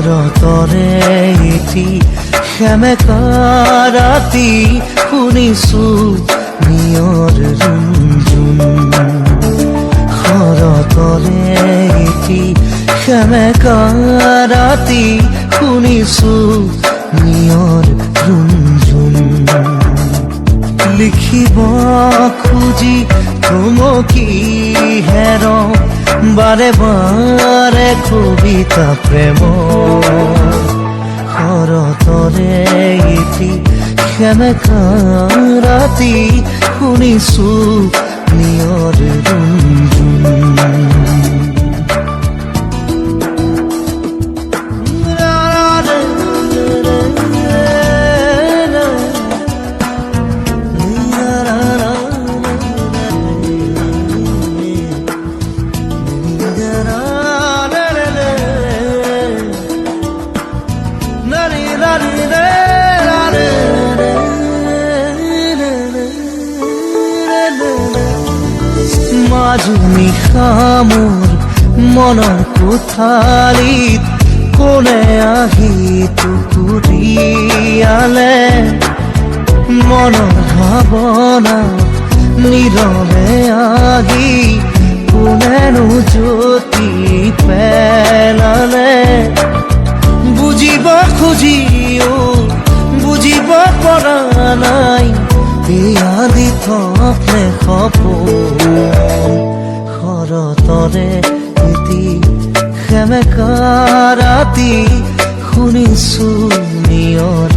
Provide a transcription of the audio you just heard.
শৰতৰে এটি সেমেকা ৰাতি শুনিছো নিয়ৰ ৰুণঝুন শৰতৰে এটি সেমেকা ৰাতি শুনিছো নিয়ৰ ৰুণঝুন লিখিব খুজি থমকি হেৰ বাৰে বাৰে কবিতা প্ৰেম শৰতৰে এটি সেমেকা ৰাতি শুনিছো নিয়ৰ ৰুণঝুন মাজুনিশা মোৰ মনৰ কোঠালিত কোনে আহি টুকুৰিয়ালে মনৰ ভাৱনা নীৰৱে আহি কোনেনো জ্যোতি পেলালে বুজিব খুজিও বুজিব পৰা নাই এয়া দিথনে সপোন শৰতৰে এটি সেমেকা ৰাতি শুনিছো নিয়ৰ